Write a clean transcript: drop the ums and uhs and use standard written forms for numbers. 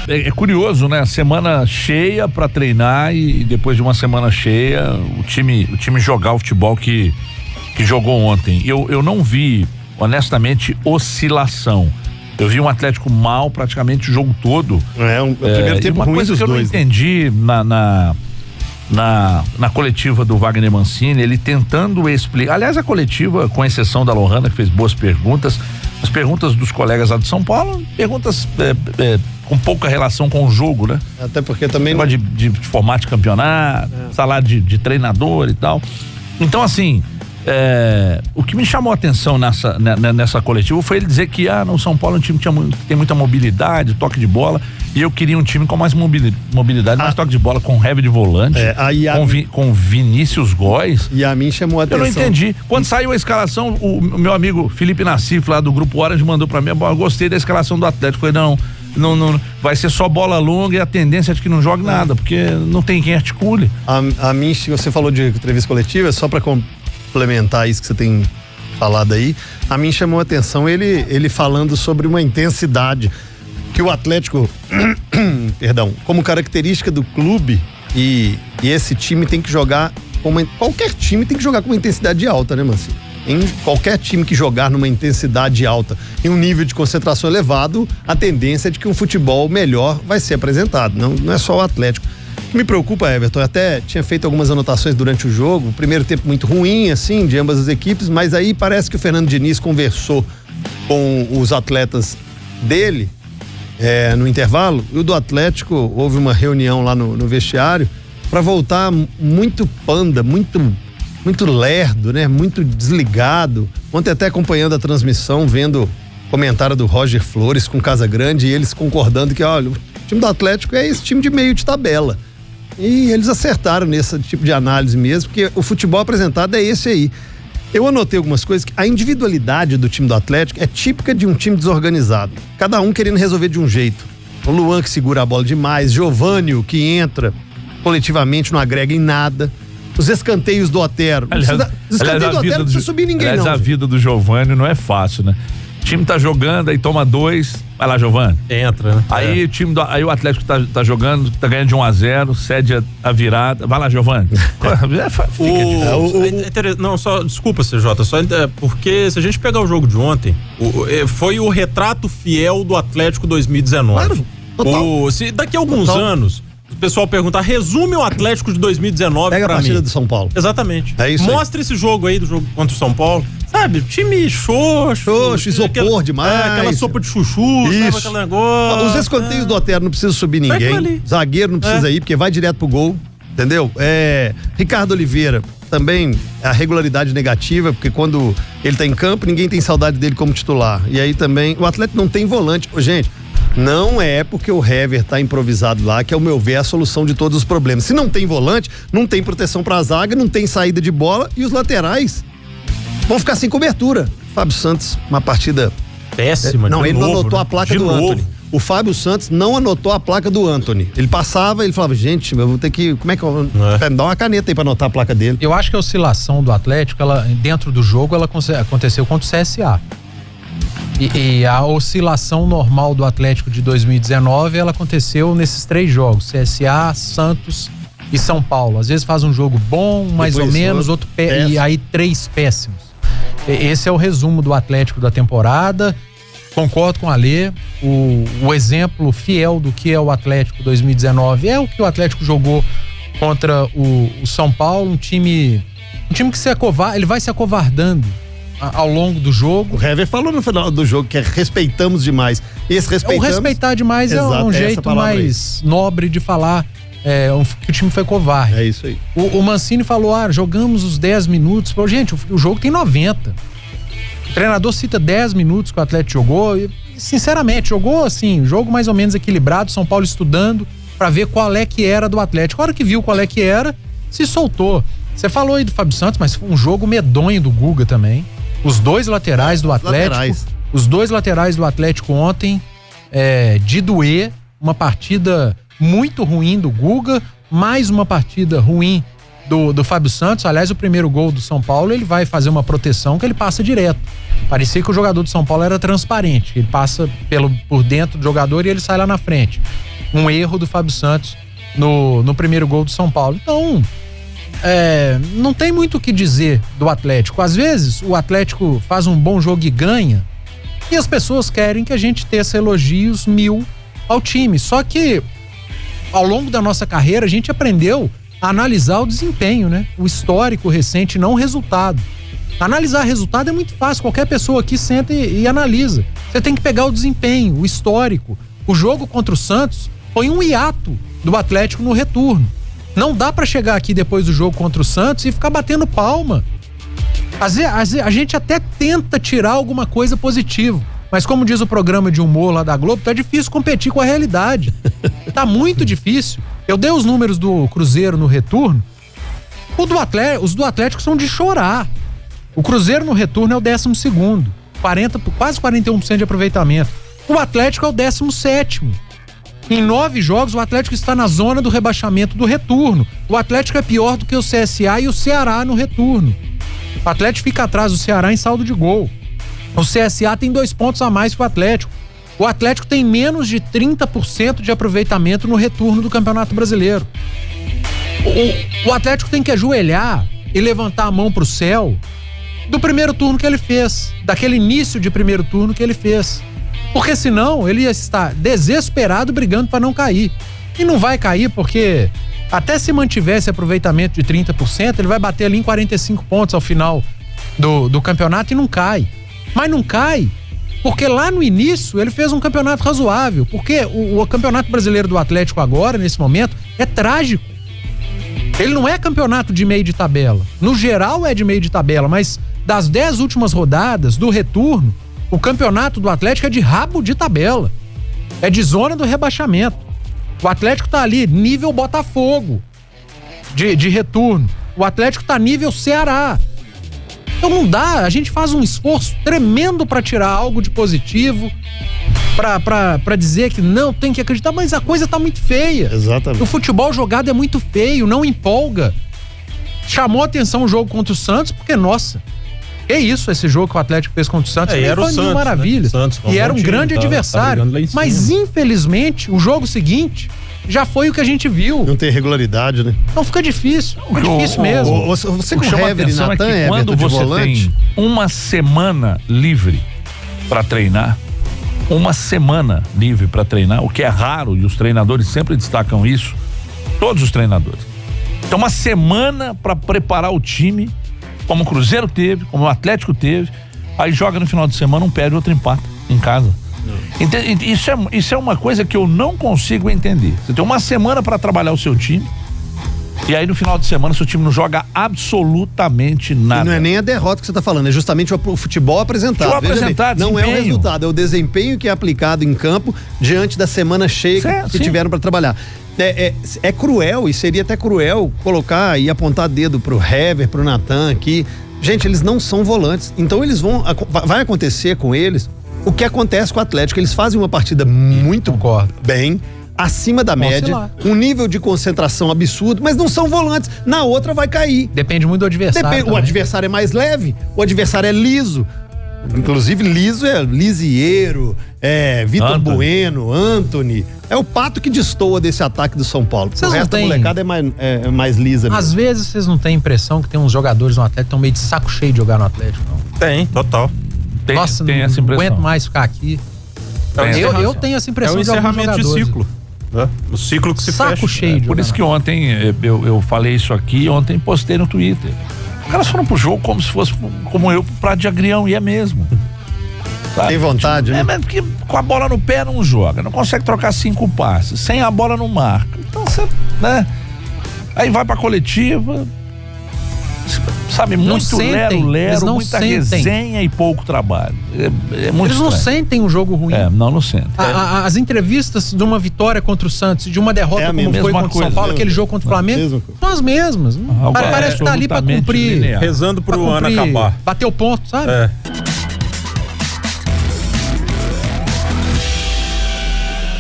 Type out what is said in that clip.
É curioso, né? Semana cheia para treinar e depois de uma semana cheia o time jogar o futebol que jogou ontem. Eu não vi, honestamente, oscilação. Eu vi um Atlético mal praticamente o jogo todo. O primeiro tempo uma ruim coisa dos que eu dois, não entendi na coletiva do Wagner Mancini, ele tentando explicar. Aliás, a coletiva, com exceção da Lohana, que fez boas perguntas, as perguntas dos colegas lá de São Paulo, perguntas com pouca relação com o jogo, né? Até porque também de formato de campeonato, salário de treinador e tal. Então, assim, o que me chamou a atenção nessa coletiva foi ele dizer que no São Paulo é um time que tem muita mobilidade, toque de bola, e eu queria um time com mais mobilidade, mais toque de bola, com heavy de volante, com Vinícius Góes. E a mim chamou a atenção. Eu não entendi. Quando saiu a escalação, o meu amigo Felipe Nassif, lá do Grupo Orange, mandou pra mim, eu gostei da escalação do Atlético. Falei, não, vai ser só bola longa e a tendência é de que não jogue nada, porque não tem quem articule. A mim, você falou de entrevista coletiva, só pra complementar isso que você tem falado aí, a mim chamou a atenção ele falando sobre uma intensidade que o Atlético, como característica do clube, e esse time tem que jogar, qualquer time tem que jogar com uma intensidade alta, né, Mancini? Em qualquer time que jogar numa intensidade alta, em um nível de concentração elevado, a tendência é de que um futebol melhor vai ser apresentado, não é só o Atlético. O que me preocupa, Everton, eu até tinha feito algumas anotações durante o jogo, o primeiro tempo muito ruim, assim, de ambas as equipes, mas aí parece que o Fernando Diniz conversou com os atletas dele, no intervalo, e o do Atlético, houve uma reunião lá no vestiário, para voltar muito panda, muito lerdo, né? Muito desligado. Ontem até acompanhando a transmissão, vendo comentário do Roger Flores com Casagrande, e eles concordando que, olha, o time do Atlético é esse time de meio de tabela. E eles acertaram nesse tipo de análise mesmo, porque o futebol apresentado é esse aí. Eu anotei algumas coisas, que a individualidade do time do Atlético é típica de um time desorganizado. Cada um querendo resolver de um jeito. O Luan que segura a bola demais, Giovânio que entra coletivamente, não agrega em nada. Os escanteios do Otero. Os escanteios do Otero não precisa subir ninguém, aliás, não. A vida do Giovânio não é fácil, né? O time tá jogando, aí toma 2, vai lá, Giovânio. Entra, né? Aí aí o Atlético tá jogando, tá ganhando de 1-0, cede a virada. Vai lá, Giovânio. Não, só, desculpa, CJ, só porque se a gente pegar o jogo de ontem, foi o retrato fiel do Atlético 2019. Claro, se daqui a alguns anos o pessoal perguntar, resume o Atlético de 2019 pega pra a partida mim. do São Paulo. Exatamente. É isso. Mostra esse jogo aí do jogo contra o São Paulo. Sabe, time xoxo, isopor demais. Aquela sopa de chuchu, sabe, aquele negócio. Os escanteios do Otero não precisa subir ninguém. Zagueiro não precisa ir, porque vai direto pro gol. Entendeu? Ricardo Oliveira, também a regularidade negativa, porque quando ele tá em campo, ninguém tem saudade dele como titular. E aí também, o Atlético não tem volante. Gente, não é porque o Hever tá improvisado lá que, ao meu ver, é a solução de todos os problemas. Se não tem volante, não tem proteção pra zaga, não tem saída de bola, e os laterais vão ficar sem cobertura. Fábio Santos, uma partida péssima. Não, ele não anotou a placa do Antony. O Fábio Santos não anotou a placa do Antony. Ele passava, ele falava, gente, eu vou ter que, como é que eu dá uma caneta aí pra anotar a placa dele. Eu acho que a oscilação do Atlético, dentro do jogo, ela aconteceu contra o CSA. E a oscilação normal do Atlético de 2019, ela aconteceu nesses 3 jogos, CSA, Santos e São Paulo. Às vezes faz um jogo bom, mais ou menos, outro e aí 3 péssimos. Esse é o resumo do Atlético da temporada. Concordo com o Alê, o exemplo fiel do que é o Atlético 2019 é o que o Atlético jogou contra o São Paulo, um time que ele vai se acovardando ao longo do jogo. O Hever falou no final do jogo que respeitamos demais. O respeitar demais é um jeito mais nobre de falar que o time foi covarde. É isso aí. O Mancini falou, jogamos os 10 minutos. Gente, o jogo tem 90. O treinador cita 10 minutos que o Atlético jogou e, sinceramente, jogou assim, jogo mais ou menos equilibrado, São Paulo estudando pra ver qual é que era do Atlético. A hora que viu qual é que era, se soltou. Você falou aí do Fábio Santos, mas foi um jogo medonho do Guga também. Os 2 laterais do Atlético. Os 2 laterais do Atlético ontem, de doer, uma partida muito ruim do Guga, mais uma partida ruim do Fábio Santos. Aliás, o primeiro gol do São Paulo, ele vai fazer uma proteção que ele passa direto. Parecia que o jogador do São Paulo era transparente, ele passa por dentro do jogador e ele sai lá na frente. Um erro do Fábio Santos no primeiro gol do São Paulo. Então, não tem muito o que dizer do Atlético. Às vezes, o Atlético faz um bom jogo e ganha, e as pessoas querem que a gente teça elogios 1000 ao time. Só que, ao longo da nossa carreira, a gente aprendeu a analisar o desempenho, né? O histórico recente, não o resultado. Analisar resultado é muito fácil, qualquer pessoa aqui senta e analisa. Você tem que pegar o desempenho, o histórico. O jogo contra o Santos foi um hiato do Atlético no retorno. Não dá pra chegar aqui depois do jogo contra o Santos e ficar batendo palma. A gente até tenta tirar alguma coisa positiva, mas como diz o programa de humor lá da Globo, tá difícil competir com a realidade. Tá muito difícil. Eu dei os números do Cruzeiro no retorno. Os do Atlético são de chorar. O Cruzeiro no retorno é o 12º, quase 41% de aproveitamento. O Atlético é o 17º. Em 9 jogos, o Atlético está na zona do rebaixamento do retorno. O Atlético é pior do que o CSA e o Ceará no retorno. O Atlético fica atrás do Ceará em saldo de gol. O CSA tem 2 pontos a mais que o Atlético. O Atlético tem menos de 30% de aproveitamento no retorno do Campeonato Brasileiro. O Atlético tem que ajoelhar e levantar a mão pro céu do primeiro turno que ele fez, daquele início de primeiro turno que ele fez. Porque senão ele ia estar desesperado brigando para não cair. E não vai cair porque até se mantiver esse aproveitamento de 30%, ele vai bater ali em 45 pontos ao final do campeonato e não cai. Mas não cai porque lá no início ele fez um campeonato razoável. Porque o Campeonato Brasileiro do Atlético agora, nesse momento, é trágico. Ele não é campeonato de meio de tabela. No geral é de meio de tabela, mas das 10 últimas rodadas do retorno, o campeonato do Atlético é de rabo de tabela. É de zona do rebaixamento. O Atlético tá ali, nível Botafogo de retorno. O Atlético tá nível Ceará. Então não dá, a gente faz um esforço tremendo para tirar algo de positivo, pra dizer que não, tem que acreditar, mas a coisa tá muito feia. Exatamente. O futebol jogado é muito feio, não empolga. Chamou atenção o jogo contra o Santos, porque, nossa, é isso, esse jogo que o Atlético fez contra o Santos. Era o Santos, maravilha. Né? Santos, e era um grande adversário. Mas, infelizmente, o jogo seguinte já foi o que a gente viu. Não tem regularidade, né? Não, fica difícil. Fica difícil mesmo. Você com o Hever e Natan, quando você tem uma semana livre para treinar, o que é raro, e os treinadores sempre destacam isso, todos os treinadores. Então, uma semana para preparar o time, como o Cruzeiro teve, como o Atlético teve, aí joga no final de semana, um perde, outro empata em casa. Isso é uma coisa que eu não consigo entender. Você tem uma semana para trabalhar o seu time, e aí no final de semana seu time não joga absolutamente nada. E não é nem a derrota que você está falando, é justamente o futebol apresentado. Não é o resultado, é o desempenho que é aplicado em campo diante da semana cheia que tiveram para trabalhar. É cruel, e seria até cruel colocar e apontar dedo pro Hever, pro Natan aqui. Gente, eles não são volantes, então vai acontecer com eles o que acontece com o Atlético. Eles fazem uma partida muito bem, acima da média, um nível de concentração absurdo, mas não são volantes. Na outra vai cair. Depende muito do adversário. O adversário é mais leve, o adversário é liso. Inclusive, liso é Lisieiro, Vitor Bueno, Antony. É o Pato que destoa desse ataque do São Paulo. O resto da molecada é mais lisa mesmo. Às vezes vocês não têm a impressão que tem uns jogadores no Atlético que estão meio de saco cheio de jogar no Atlético, não? Tem, total. Nossa, tem não essa impressão. Aguento mais ficar aqui. Eu tenho essa impressão de alguns jogadores. É o encerramento de ciclo. Né? O ciclo que se fecha. Saco cheio de Por isso que ontem, eu falei isso aqui, ontem postei no Twitter. Os caras foram pro jogo como se fosse, como eu, pro Prato de Agrião, e é mesmo. Sabe? Tem vontade, né? Mas porque com a bola no pé não joga, não consegue trocar 5 passes, sem a bola não marca. Então você, né? Aí vai pra coletiva, sabe, muito lero, muita resenha e pouco trabalho. É muito Eles não sentem um jogo ruim. Não sentem. As entrevistas de uma vitória contra o Santos, de uma derrota como foi contra o São Paulo, aquele jogo contra o Flamengo, são as mesmas. Parece que tá ali pra cumprir. Rezando pro ano acabar. Bater o ponto, sabe?